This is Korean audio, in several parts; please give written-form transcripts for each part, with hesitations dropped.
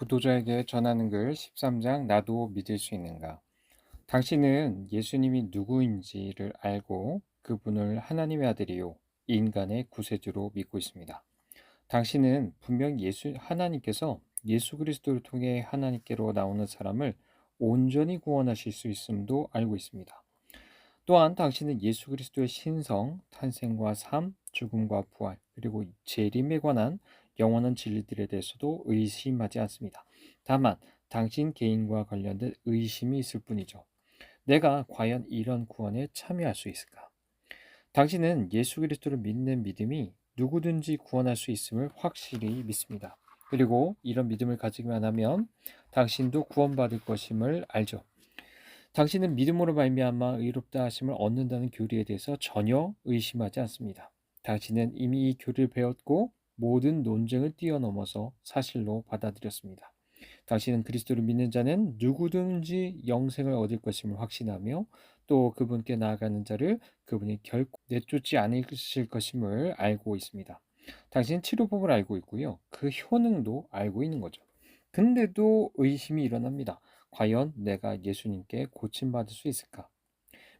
구도자에게 전하는 글 13장 나도 믿을 수 있는가? 당신은 예수님이 누구인지를 알고 그분을 하나님의 아들이요 인간의 구세주로 믿고 있습니다. 당신은 분명 하나님께서 예수 그리스도를 통해 하나님께로 나오는 사람을 온전히 구원하실 수 있음도 알고 있습니다. 또한 당신은 예수 그리스도의 신성, 탄생과 삶, 죽음과 부활, 그리고 재림에 관한 영원한 진리들에 대해서도 의심하지 않습니다. 다만 당신 개인과 관련된 의심이 있을 뿐이죠. 내가 과연 이런 구원에 참여할 수 있을까? 당신은 예수 그리스도를 믿는 믿음이 누구든지 구원할 수 있음을 확실히 믿습니다. 그리고 이런 믿음을 가지기만 하면 당신도 구원받을 것임을 알죠. 당신은 믿음으로 말미암아 의롭다 하심을 얻는다는 교리에 대해서 전혀 의심하지 않습니다. 당신은 이미 이 교리를 배웠고 모든 논쟁을 뛰어넘어서 사실로 받아들였습니다. 당신은 그리스도를 믿는 자는 누구든지 영생을 얻을 것임을 확신하며 또 그분께 나아가는 자를 그분이 결코 내쫓지 않으실 것임을 알고 있습니다. 당신은 치료법을 알고 있고요. 그 효능도 알고 있는 거죠. 근데도 의심이 일어납니다. 과연 내가 예수님께 고침받을 수 있을까?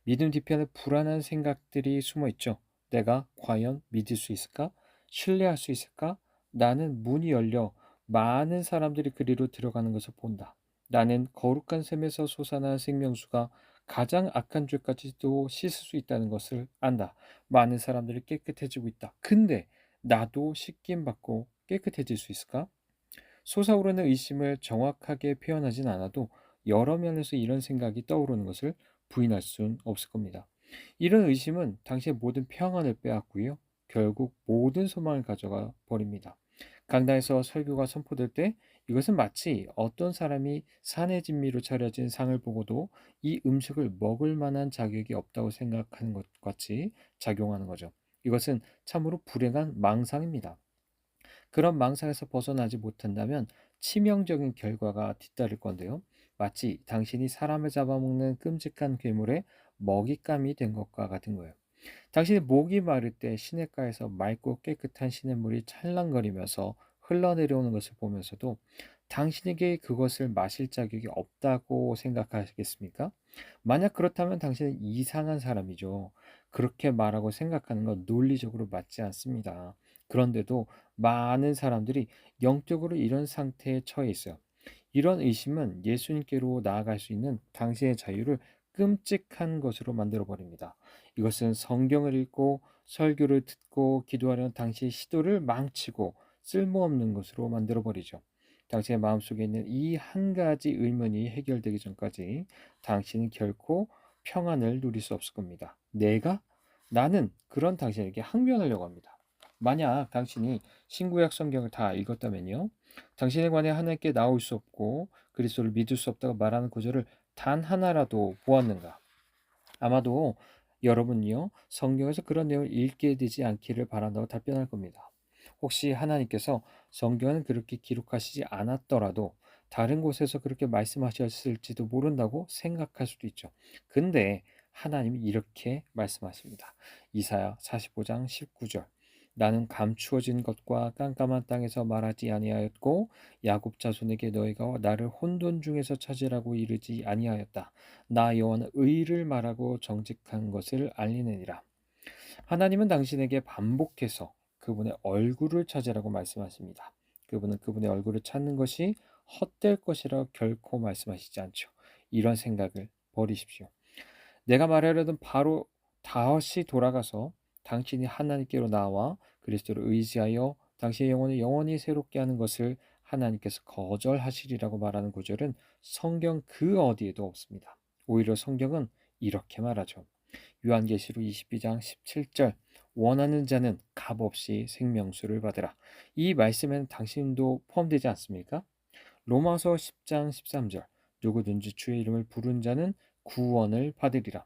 믿음 뒤편에 불안한 생각들이 숨어 있죠. 내가 과연 믿을 수 있을까? 신뢰할 수 있을까? 나는 문이 열려 많은 사람들이 그리로 들어가는 것을 본다. 나는 거룩한 샘에서 솟아난 생명수가 가장 악한 죄까지도 씻을 수 있다는 것을 안다. 많은 사람들이 깨끗해지고 있다. 근데 나도 씻김 받고 깨끗해질 수 있을까? 솟아오르는 의심을 정확하게 표현하진 않아도 여러 면에서 이런 생각이 떠오르는 것을 부인할 수는 없을 겁니다. 이런 의심은 당시의 모든 평안을 빼앗고요. 결국 모든 소망을 가져가 버립니다. 강당에서 설교가 선포될 때 이것은 마치 어떤 사람이 산의 진미로 차려진 상을 보고도 이 음식을 먹을 만한 자격이 없다고 생각하는 것 같이 작용하는 거죠. 이것은 참으로 불행한 망상입니다. 그런 망상에서 벗어나지 못한다면 치명적인 결과가 뒤따를 건데요. 마치 당신이 사람을 잡아먹는 끔찍한 괴물의 먹잇감이 된 것과 같은 거예요. 당신이 목이 마를 때 시냇가에서 맑고 깨끗한 시냇물이 찰랑거리면서 흘러내려오는 것을 보면서도 당신에게 그것을 마실 자격이 없다고 생각하시겠습니까? 만약 그렇다면 당신은 이상한 사람이죠. 그렇게 말하고 생각하는 건 논리적으로 맞지 않습니다. 그런데도 많은 사람들이 영적으로 이런 상태에 처해 있어요. 이런 의심은 예수님께로 나아갈 수 있는 당신의 자유를 끔찍한 것으로 만들어 버립니다. 이것은 성경을 읽고 설교를 듣고 기도하려는 당시의 시도를 망치고 쓸모없는 것으로 만들어 버리죠. 당신의 마음속에 있는 이 한 가지 의문이 해결되기 전까지 당신은 결코 평안을 누릴 수 없을 겁니다. 나는 그런 당신에게 항변하려고 합니다. 만약 당신이 신구약 성경을 다 읽었다면요. 당신에 관해 하나님께 나올 수 없고 그리스도를 믿을 수 없다고 말하는 구절을 단 하나라도 보았는가? 아마도 여러분이요, 성경에서 그런 내용을 읽게 되지 않기를 바란다고 답변할 겁니다. 혹시 하나님께서 성경은 그렇게 기록하시지 않았더라도 다른 곳에서 그렇게 말씀하셨을지도 모른다고 생각할 수도 있죠. 근데 하나님이 이렇게 말씀하십니다. 이사야 45장 19절. 나는 감추어진 것과 깜깜한 땅에서 말하지 아니하였고 야곱 자손에게 너희가 나를 혼돈 중에서 찾으라고 이르지 아니하였다. 나 여호와는 의를 말하고 정직한 것을 알리느니라. 하나님은 당신에게 반복해서 그분의 얼굴을 찾으라고 말씀하십니다. 그분은 그분의 얼굴을 찾는 것이 헛될 것이라 결코 말씀하시지 않죠. 이런 생각을 버리십시오. 내가 말하려던 바로 다시 돌아가서 당신이 하나님께로 나와 그리스도를 의지하여 당신의 영혼을 영원히 새롭게 하는 것을 하나님께서 거절하시리라고 말하는 구절은 성경 그 어디에도 없습니다. 오히려 성경은 이렇게 말하죠. 요한계시록 22장 17절 원하는 자는 값없이 생명수를 받으라. 이 말씀에는 당신도 포함되지 않습니까? 로마서 10장 13절 누구든지 주의 이름을 부른 자는 구원을 받으리라.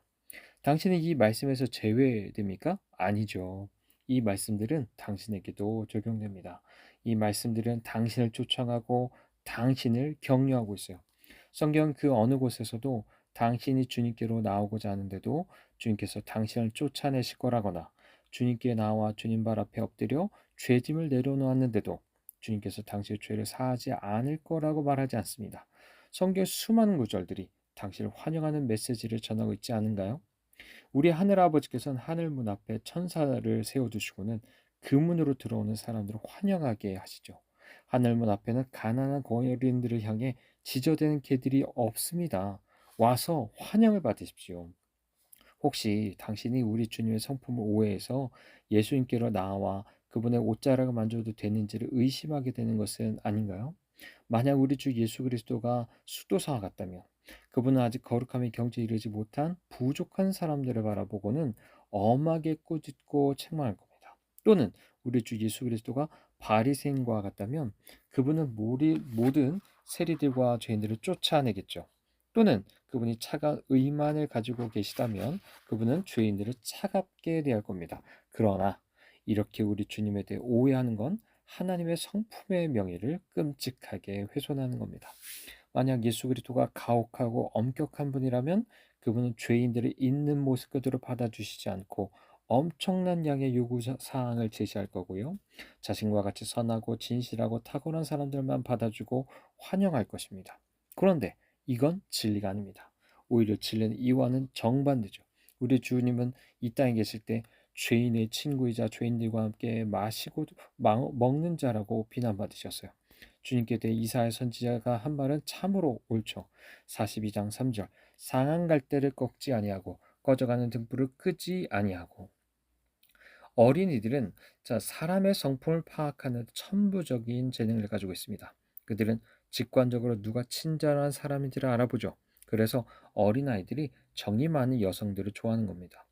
당신은 이 말씀에서 제외됩니까? 아니죠. 이 말씀들은 당신에게도 적용됩니다. 이 말씀들은 당신을 초청하고 당신을 격려하고 있어요. 성경 그 어느 곳에서도 당신이 주님께로 나오고자 하는데도 주님께서 당신을 쫓아내실 거라거나 주님께 나와 주님 발 앞에 엎드려 죄짐을 내려놓았는데도 주님께서 당신의 죄를 사하지 않을 거라고 말하지 않습니다. 성경 수많은 구절들이 당신을 환영하는 메시지를 전하고 있지 않은가요? 우리 하늘 아버지께서는 하늘 문 앞에 천사를 세워두시고는 그 문으로 들어오는 사람들을 환영하게 하시죠. 하늘 문 앞에는 가난한 거인들을 향해 지저대는 개들이 없습니다. 와서 환영을 받으십시오. 혹시 당신이 우리 주님의 성품을 오해해서 예수님께로 나와 그분의 옷자락을 만져도 되는지를 의심하게 되는 것은 아닌가요? 만약 우리 주 예수 그리스도가 수도사와 같다면 그분은 아직 거룩함의 경지에 이르지 못한 부족한 사람들을 바라보고는 엄하게 꾸짖고 책망할 겁니다. 또는 우리 주 예수 그리스도가 바리새인과 같다면 그분은 모든 세리들과 죄인들을 쫓아내겠죠. 또는 그분이 차가운 의만을 가지고 계시다면 그분은 죄인들을 차갑게 대할 겁니다. 그러나 이렇게 우리 주님에 대해 오해하는 건 하나님의 성품의 명예를 끔찍하게 훼손하는 겁니다. 만약 예수 그리스도가 가혹하고 엄격한 분이라면 그분은 죄인들을 있는 모습 그대로 받아주시지 않고 엄청난 양의 요구 사항을 제시할 거고요. 자신과 같이 선하고 진실하고 탁월한 사람들만 받아주고 환영할 것입니다. 그런데 이건 진리가 아닙니다. 오히려 진리는 이와는 정반대죠. 우리 주님은 이 땅에 계실 때 죄인의 친구이자 죄인들과 함께 마시고 먹는 자라고 비난받으셨어요. 주님께 대해 이사야 선지자가 한 말은 참으로 옳죠. 42장 3절 상한 갈대를 꺾지 아니하고 꺼져가는 등불을 끄지 아니하고 어린이들은 사람의 성품을 파악하는 천부적인 재능을 가지고 있습니다. 그들은 직관적으로 누가 친절한 사람인지를 알아보죠. 그래서 어린아이들이 정이 많은 여성들을 좋아하는 겁니다.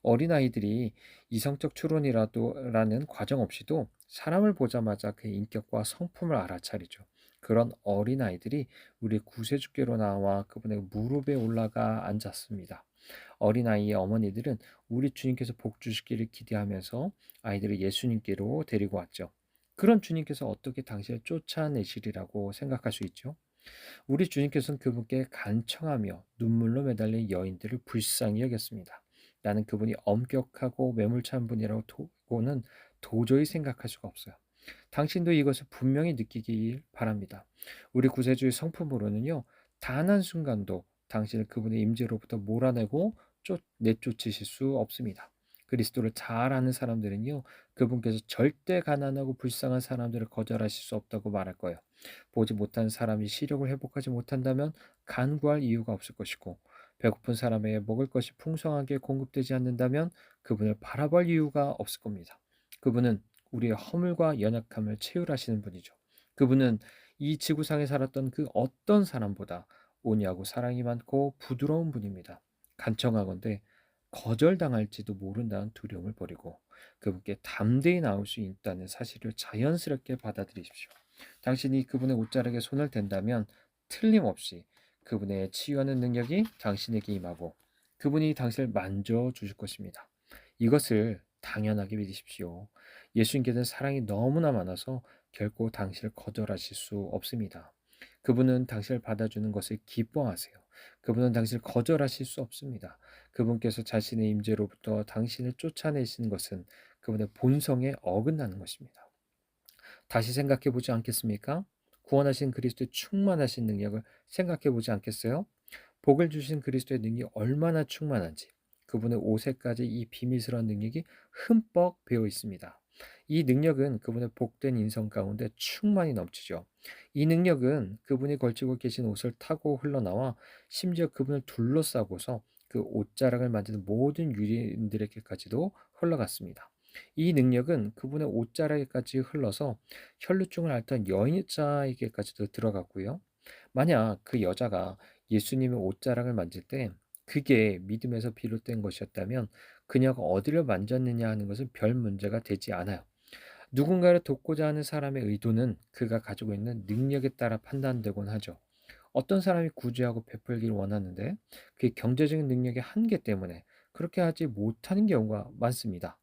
어린아이들이 이성적 추론이라는 과정 없이도 사람을 보자마자 그의 인격과 성품을 알아차리죠. 그런 어린아이들이 우리 구세주께로 나와 그분의 무릎에 올라가 앉았습니다. 어린아이의 어머니들은 우리 주님께서 복 주시기를 기대하면서 아이들을 예수님께로 데리고 왔죠. 그런 주님께서 어떻게 당신을 쫓아내시리라고 생각할 수 있죠? 우리 주님께서는 그분께 간청하며 눈물로 매달린 여인들을 불쌍히 여겼습니다. 나는 그분이 엄격하고 매몰찬 분이라고는 도저히 생각할 수가 없어요. 당신도 이것을 분명히 느끼길 바랍니다. 우리 구세주의 성품으로는요, 단 한순간도 당신을 그분의 임재로부터 몰아내고 내쫓으실 수 없습니다. 그리스도를 잘 아는 사람들은요, 그분께서 절대 가난하고 불쌍한 사람들을 거절하실 수 없다고 말할 거예요. 보지 못한 사람이 시력을 회복하지 못한다면 간구할 이유가 없을 것이고, 배고픈 사람에게 먹을 것이 풍성하게 공급되지 않는다면 그분을 바라볼 이유가 없을 겁니다. 그분은 우리의 허물과 연약함을 채울하시는 분이죠. 그분은 이 지구상에 살았던 그 어떤 사람보다 온유하고 사랑이 많고 부드러운 분입니다. 간청하건대 거절당할지도 모른다는 두려움을 버리고 그분께 담대히 나올 수 있다는 사실을 자연스럽게 받아들이십시오. 당신이 그분의 옷자락에 손을 댄다면 틀림없이 그분의 치유하는 능력이 당신에게 임하고 그분이 당신을 만져주실 것입니다. 이것을 당연하게 믿으십시오. 예수님께서는 사랑이 너무나 많아서 결코 당신을 거절하실 수 없습니다. 그분은 당신을 받아주는 것을 기뻐하세요. 그분은 당신을 거절하실 수 없습니다. 그분께서 자신의 임재로부터 당신을 쫓아내시는 것은 그분의 본성에 어긋나는 것입니다. 다시 생각해 보지 않겠습니까? 구원하신 그리스도의 충만하신 능력을 생각해 보지 않겠어요? 복을 주신 그리스도의 능력이 얼마나 충만한지 그분의 옷에까지 이 비밀스러운 능력이 흠뻑 배어 있습니다. 이 능력은 그분의 복된 인성 가운데 충만히 넘치죠. 이 능력은 그분이 걸치고 계신 옷을 타고 흘러나와 심지어 그분을 둘러싸고서 그 옷자락을 만드는 모든 유대인들에게까지도 흘러갔습니다. 이 능력은 그분의 옷자락에까지 흘러서 혈루증을 앓던 여인자에게까지도 들어갔고요. 만약 그 여자가 예수님의 옷자락을 만질 때 그게 믿음에서 비롯된 것이었다면 그녀가 어디를 만졌느냐 하는 것은 별 문제가 되지 않아요. 누군가를 돕고자 하는 사람의 의도는 그가 가지고 있는 능력에 따라 판단되곤 하죠. 어떤 사람이 구제하고 베풀기를 원하는데 그게 경제적인 능력의 한계 때문에 그렇게 하지 못하는 경우가 많습니다.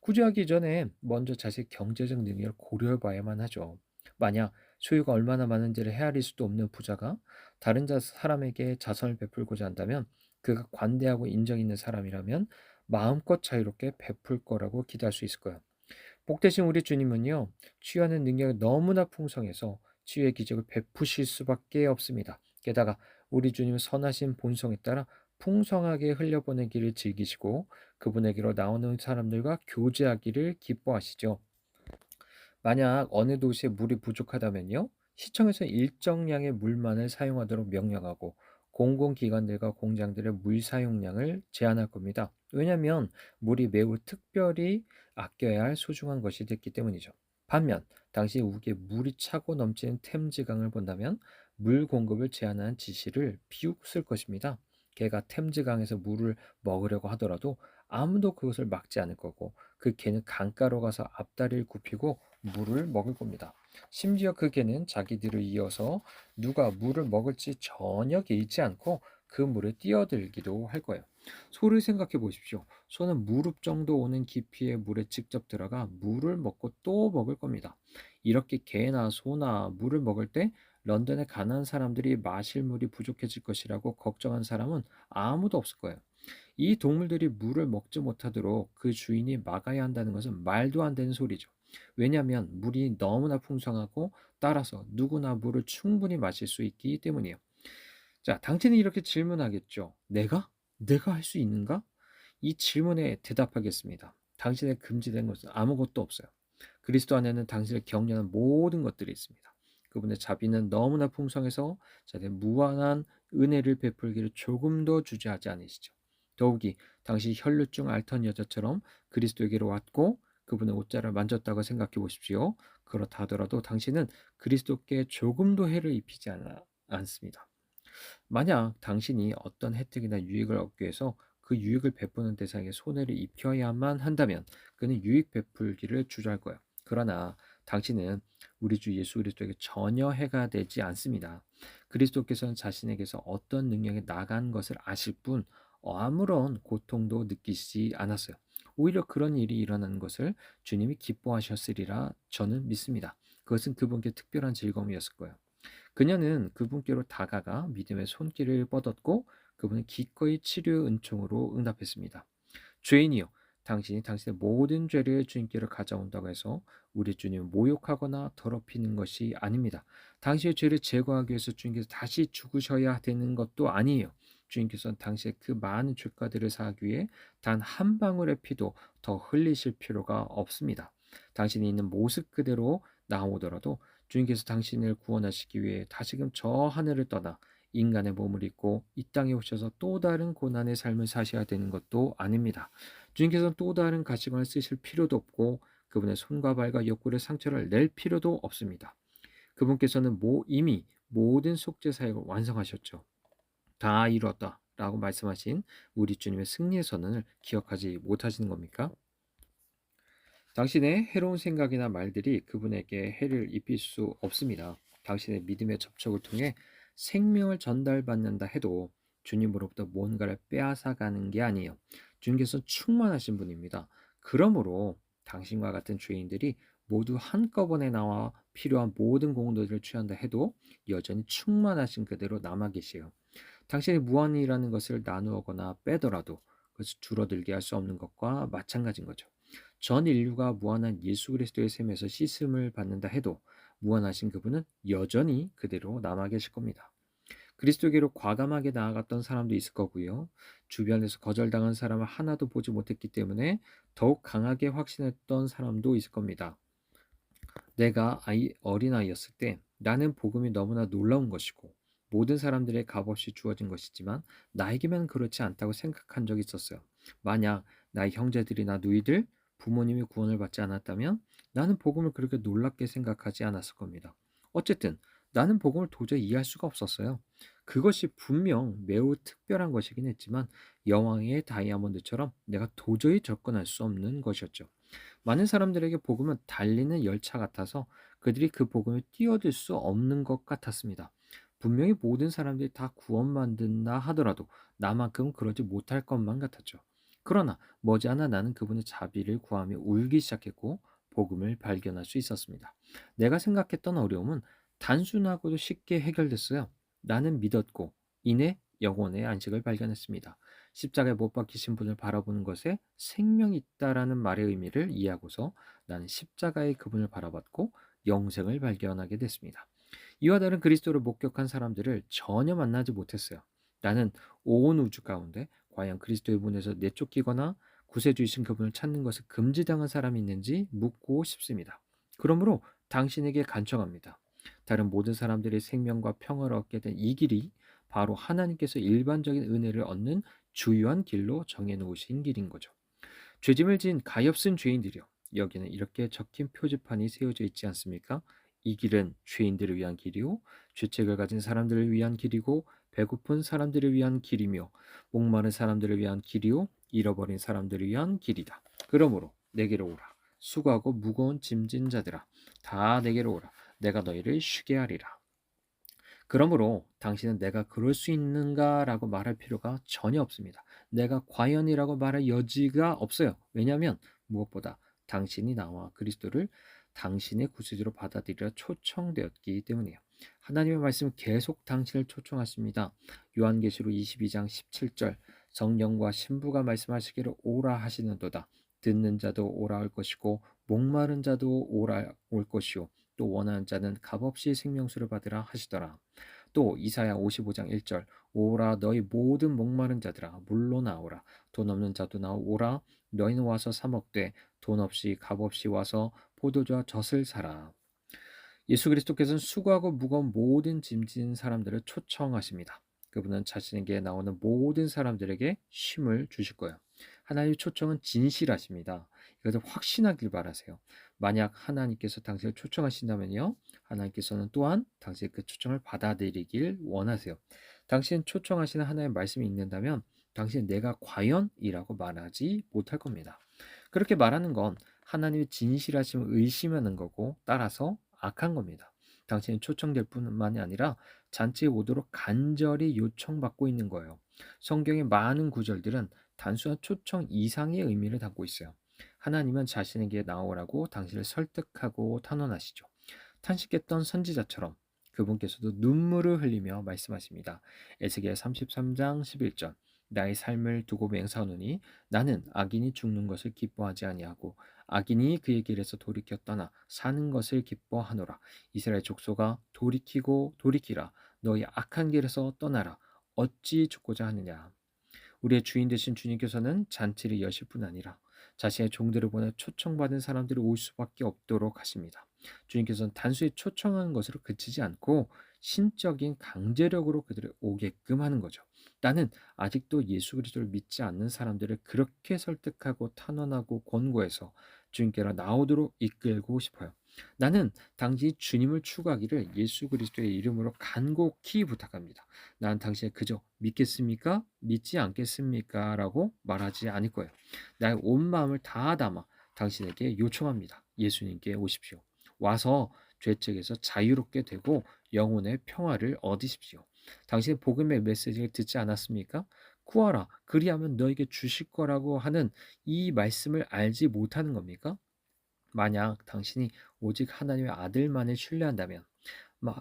구제하기 전에 먼저 자신의 경제적 능력을 고려해 봐야만 하죠. 만약 소유가 얼마나 많은지를 헤아릴 수도 없는 부자가 다른 사람에게 자선을 베풀고자 한다면 그가 관대하고 인정 있는 사람이라면 마음껏 자유롭게 베풀 거라고 기대할 수 있을 거예요. 복되신 우리 주님은요, 치유하는 능력이 너무나 풍성해서 치유의 기적을 베푸실 수밖에 없습니다. 게다가 우리 주님은 선하신 본성에 따라 풍성하게 흘려보내기를 즐기시고 그분에게로 나오는 사람들과 교제하기를 기뻐하시죠. 만약 어느 도시에 물이 부족하다면요, 시청에서 일정량의 물만을 사용하도록 명령하고 공공기관들과 공장들의 물 사용량을 제한할 겁니다. 왜냐하면 물이 매우 특별히 아껴야 할 소중한 것이 됐기 때문이죠. 반면 당시 우기에 물이 차고 넘치는 템즈강을 본다면 물 공급을 제한하는 지시를 비웃을 것입니다. 개가 템즈강에서 물을 먹으려고 하더라도 아무도 그것을 막지 않을 거고 그 개는 강가로 가서 앞다리를 굽히고 물을 먹을 겁니다. 심지어 그 개는 자기들을 이어서 누가 물을 먹을지 전혀 개의치 않고 그 물에 뛰어들기도 할 거예요. 소를 생각해 보십시오. 소는 무릎 정도 오는 깊이의 물에 직접 들어가 물을 먹고 또 먹을 겁니다. 이렇게 개나 소나 물을 먹을 때 런던의 가난한 사람들이 마실 물이 부족해질 것이라고 걱정한 사람은 아무도 없을 거예요. 이 동물들이 물을 먹지 못하도록 그 주인이 막아야 한다는 것은 말도 안 되는 소리죠. 왜냐하면 물이 너무나 풍성하고 따라서 누구나 물을 충분히 마실 수 있기 때문이에요. 자, 당신은 이렇게 질문하겠죠. 내가 할 수 있는가? 이 질문에 대답하겠습니다. 당신의 금지된 것은 아무것도 없어요. 그리스도 안에는 당신을 격려하는 모든 것들이 있습니다. 그분의 자비는 너무나 풍성해서 자기의 무한한 은혜를 베풀기를 조금도 주저하지 않으시죠. 더욱이 당시 혈루증 앓던 여자처럼 그리스도에게로 왔고 그분의 옷자를 만졌다고 생각해 보십시오. 그렇다 하더라도 당신은 그리스도께 조금도 해를 입히지 않습니다. 만약 당신이 어떤 혜택이나 유익을 얻기 위해서 그 유익을 베푸는 대상에 손해를 입혀야만 한다면 그는 유익 베풀기를 주저할 거예요. 그러나 당신은 우리 주 예수 그리스도에게 전혀 해가 되지 않습니다. 그리스도께서는 자신에게서 어떤 능력이 나간 것을 아실 뿐 아무런 고통도 느끼시지 않았어요. 오히려 그런 일이 일어나는 것을 주님이 기뻐하셨으리라 저는 믿습니다. 그것은 그분께 특별한 즐거움이었을 거예요. 그녀는 그분께로 다가가 믿음의 손길을 뻗었고 그분은 기꺼이 치료의 은총으로 응답했습니다. 죄인이여, 당신이 당신의 모든 죄를 주님께로 가져온다고 해서 우리 주님을 모욕하거나 더럽히는 것이 아닙니다. 당신의 죄를 제거하기 위해서 주님께서 다시 죽으셔야 되는 것도 아니에요. 주님께서는 당신의 그 많은 죄가들을 사하기 위해 단 한 방울의 피도 더 흘리실 필요가 없습니다. 당신이 있는 모습 그대로 나오더라도 주님께서 당신을 구원하시기 위해 다시금 저 하늘을 떠나 인간의 몸을 입고 이 땅에 오셔서 또 다른 고난의 삶을 사셔야 되는 것도 아닙니다. 주님께서는 또 다른 가시관을 쓰실 필요도 없고 그분의 손과 발과 옆구리의 상처를 낼 필요도 없습니다. 그분께서는 이미 모든 속죄 사역을 완성하셨죠. 다 이루었다 라고 말씀하신 우리 주님의 승리의 선언을 기억하지 못하시는 겁니까? 당신의 해로운 생각이나 말들이 그분에게 해를 입힐 수 없습니다. 당신의 믿음의 접촉을 통해 생명을 전달받는다 해도 주님으로부터 뭔가를 빼앗아가는 게 아니에요. 주님께서 충만하신 분입니다. 그러므로 당신과 같은 죄인들이 모두 한꺼번에 나와 필요한 모든 공로들을 취한다 해도 여전히 충만하신 그대로 남아 계세요. 당신이 무한이라는 것을 나누거나 빼더라도 그것을 줄어들게 할 수 없는 것과 마찬가지인 거죠. 전 인류가 무한한 예수 그리스도의 셈에서 씻음을 받는다 해도 무한하신 그분은 여전히 그대로 남아 계실 겁니다. 그리스도께로 과감하게 나아갔던 사람도 있을 거고요. 주변에서 거절당한 사람을 하나도 보지 못했기 때문에 더욱 강하게 확신했던 사람도 있을 겁니다. 내가 어린아이였을 때 나는 복음이 너무나 놀라운 것이고 모든 사람들의 값없이 주어진 것이지만 나에게만 그렇지 않다고 생각한 적이 있었어요. 만약 나의 형제들이나 누이들, 부모님이 구원을 받지 않았다면 나는 복음을 그렇게 놀랍게 생각하지 않았을 겁니다. 어쨌든 나는 복음을 도저히 이해할 수가 없었어요. 그것이 분명 매우 특별한 것이긴 했지만 여왕의 다이아몬드처럼 내가 도저히 접근할 수 없는 것이었죠. 많은 사람들에게 복음은 달리는 열차 같아서 그들이 그 복음에 뛰어들 수 없는 것 같았습니다. 분명히 모든 사람들이 다 구원받는다 하더라도 나만큼은 그러지 못할 것만 같았죠. 그러나 머지않아 나는 그분의 자비를 구하며 울기 시작했고 복음을 발견할 수 있었습니다. 내가 생각했던 어려움은 단순하고도 쉽게 해결됐어요. 나는 믿었고 이내 영혼의 안식을 발견했습니다. 십자가에 못 박히신 분을 바라보는 것에 생명이 있다라는 말의 의미를 이해하고서 나는 십자가의 그분을 바라봤고 영생을 발견하게 됐습니다. 이와 다른 그리스도를 목격한 사람들을 전혀 만나지 못했어요. 나는 온 우주 가운데 과연 그리스도의 분에서 내쫓기거나 구세주이신 그분을 찾는 것을 금지당한 사람이 있는지 묻고 싶습니다. 그러므로 당신에게 간청합니다. 다른 모든 사람들의 생명과 평화를 얻게 된 이 길이 바로 하나님께서 일반적인 은혜를 얻는 주요한 길로 정해놓으신 길인 거죠. 죄짐을 지은 가엾은 죄인들이여, 여기는 이렇게 적힌 표지판이 세워져 있지 않습니까? 이 길은 죄인들을 위한 길이요 죄책을 가진 사람들을 위한 길이고 배고픈 사람들을 위한 길이며 목마른 사람들을 위한 길이요 잃어버린 사람들을 위한 길이다. 그러므로 내게로 오라. 수고하고 무거운 짐진 자들아, 다 내게로 오라. 내가 너희를 쉬게 하리라. 그러므로 당신은 내가 그럴 수 있는가라고 말할 필요가 전혀 없습니다. 내가 과연이라고 말할 여지가 없어요. 왜냐하면 무엇보다 당신이 나와 그리스도를 당신의 구세주로 받아들이려 초청되었기 때문이에요. 하나님의 말씀은 계속 당신을 초청하십니다. 요한계시록 22장 17절, 성령과 신부가 말씀하시기를 오라 하시는도다. 듣는 자도 오라 할 것이고 목마른 자도 오라 올 것이요 또 원하는 자는 값없이 생명수를 받으라 하시더라. 또 이사야 55장 1절, 오라 너희 모든 목마른 자들아 물로 나오라. 돈 없는 자도 나오라. 너희는 와서 사 먹되 돈 없이 값없이 와서 포도주와 젖을 사라. 예수 그리스도께서는 수고하고 무거운 모든 짐진 사람들을 초청하십니다. 그분은 자신에게 나오는 모든 사람들에게 쉼을 주실 거예요. 하나님의 초청은 진실하십니다. 이것을 확신하길 바라세요. 만약 하나님께서 당신을 초청하신다면요, 하나님께서는 또한 당신의 그 초청을 받아들이길 원하세요. 당신 초청하시는 하나님의 말씀이 있는다면 당신은 내가 과연이라고 말하지 못할 겁니다. 그렇게 말하는 건 하나님의 진실하심을 의심하는 거고 따라서 악한 겁니다. 당신이 초청될 뿐만이 아니라 잔치에 오도록 간절히 요청받고 있는 거예요. 성경의 많은 구절들은 단순한 초청 이상의 의미를 담고 있어요. 하나님은 자신에게 나오라고 당신을 설득하고 탄원하시죠. 탄식했던 선지자처럼 그분께서도 눈물을 흘리며 말씀하십니다. 에스겔 33장 11절, 나의 삶을 두고 맹세하노니 나는 악인이 죽는 것을 기뻐하지 아니하고 악인이 그의 길에서 돌이켜 떠나 사는 것을 기뻐하노라. 이스라엘 족속아 돌이키고 돌이키라. 너희 악한 길에서 떠나라. 어찌 죽고자 하느냐. 우리의 주인 되신 주님께서는 잔치를 여실 뿐 아니라 자신의 종들을 보내 초청받은 사람들이 올 수밖에 없도록 하십니다. 주님께서는 단순히 초청하는 것으로 그치지 않고 신적인 강제력으로 그들을 오게끔 하는 거죠. 나는 아직도 예수 그리스도를 믿지 않는 사람들을 그렇게 설득하고 탄원하고 권고해서 주님께로 나오도록 이끌고 싶어요. 나는 당신이 주님을 추구하기를 예수 그리스도의 이름으로 간곡히 부탁합니다. 난 당신을 그저 믿겠습니까? 믿지 않겠습니까? 라고 말하지 않을 거예요. 나의 온 마음을 다 담아 당신에게 요청합니다. 예수님께 오십시오. 와서 죄책에서 자유롭게 되고 영혼의 평화를 얻으십시오. 당신의 복음의 메시지를 듣지 않았습니까? 구하라. 그리하면 너에게 주실 거라고 하는 이 말씀을 알지 못하는 겁니까? 만약 당신이 오직 하나님의 아들만을 신뢰한다면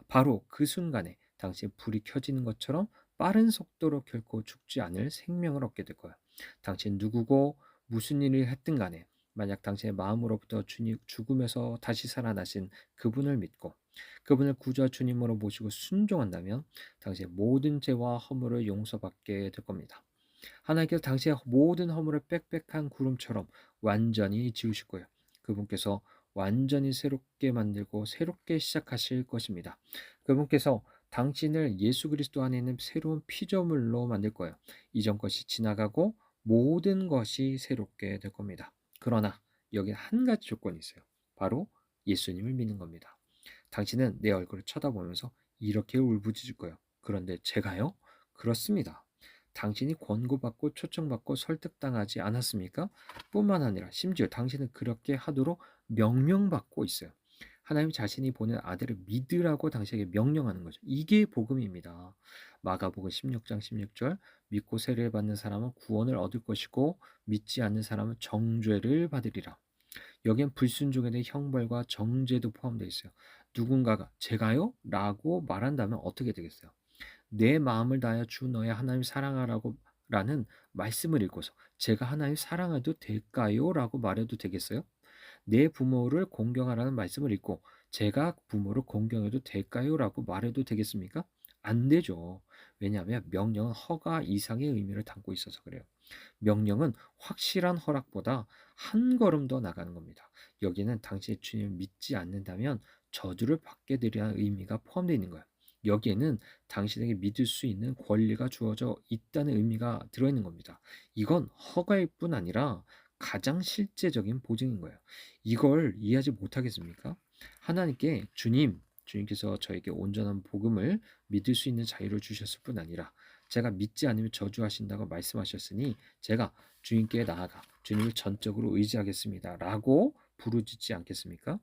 바로 그 순간에 당신의 불이 켜지는 것처럼 빠른 속도로 결코 죽지 않을 생명을 얻게 될 거예요. 당신 누구고 무슨 일을 했든 간에 만약 당신의 마음으로부터 주님 죽음에서 다시 살아나신 그분을 믿고 그분을 구주와 주님으로 모시고 순종한다면 당신의 모든 죄와 허물을 용서받게 될 겁니다. 하나님께서 당신의 모든 허물을 빽빽한 구름처럼 완전히 지우실 거예요. 그분께서 완전히 새롭게 만들고 새롭게 시작하실 것입니다. 그분께서 당신을 예수 그리스도 안에 있는 새로운 피조물로 만들 거예요. 이전 것이 지나가고 모든 것이 새롭게 될 겁니다. 그러나 여기 한 가지 조건이 있어요. 바로 예수님을 믿는 겁니다. 당신은 내 얼굴을 쳐다보면서 이렇게 울부짖을 거예요. 그런데 제가요? 그렇습니다. 당신이 권고받고 초청받고 설득당하지 않았습니까? 뿐만 아니라 심지어 당신은 그렇게 하도록 명령받고 있어요. 하나님 자신이 보낸 아들을 믿으라고 당신에게 명령하는 거죠. 이게 복음입니다. 마가복음 16장 16절, 믿고 세례를 받는 사람은 구원을 얻을 것이고 믿지 않는 사람은 정죄를 받으리라. 여기엔 불순종에 대한 형벌과 정죄도 포함되어 있어요. 누군가가 제가요? 라고 말한다면 어떻게 되겠어요? 내 마음을 다하여 주 너의 하나님 사랑하라고 라는 말씀을 읽고서 제가 하나님 사랑해도 될까요? 라고 말해도 되겠어요? 내 부모를 공경하라는 말씀을 읽고 제가 부모를 공경해도 될까요? 라고 말해도 되겠습니까? 안 되죠. 왜냐하면 명령은 허가 이상의 의미를 담고 있어서 그래요. 명령은 확실한 허락보다 한 걸음 더 나가는 겁니다. 여기는 당신의 주님을 믿지 않는다면 저주를 받게 되리라는 의미가 포함되어 있는 거예요. 여기에는 당신에게 믿을 수 있는 권리가 주어져 있다는 의미가 들어있는 겁니다. 이건 허가일 뿐 아니라 가장 실제적인 보증인 거예요. 이걸 이해하지 못하겠습니까? 하나님께 주님께서 저에게 온전한 복음을 믿을 수 있는 자유를 주셨을 뿐 아니라 제가 믿지 않으면 저주하신다고 말씀하셨으니 제가 주님께 나아가 주님을 전적으로 의지하겠습니다. 라고 부르짖지 않겠습니까?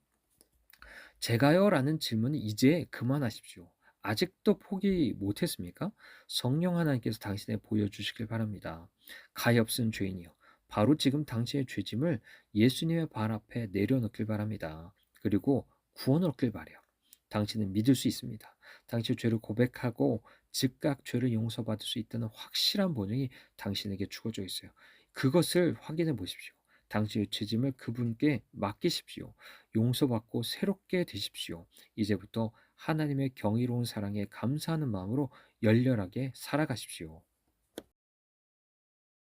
제가요? 라는 질문은 이제 그만하십시오. 아직도 포기 못했습니까? 성령 하나님께서 당신에 보여주시길 바랍니다. 가엾은 죄인이요. 바로 지금 당신의 죄짐을 예수님의 발 앞에 내려놓길 바랍니다. 그리고 구원을 얻길 바래요. 당신은 믿을 수 있습니다. 당신의 죄를 고백하고 즉각 죄를 용서받을 수 있다는 확실한 본능이 당신에게 주어져 있어요. 그것을 확인해 보십시오. 당신의 죄짐을 그분께 맡기십시오. 용서받고 새롭게 되십시오. 이제부터 하나님의 경이로운 사랑에 감사하는 마음으로 열렬하게 살아가십시오.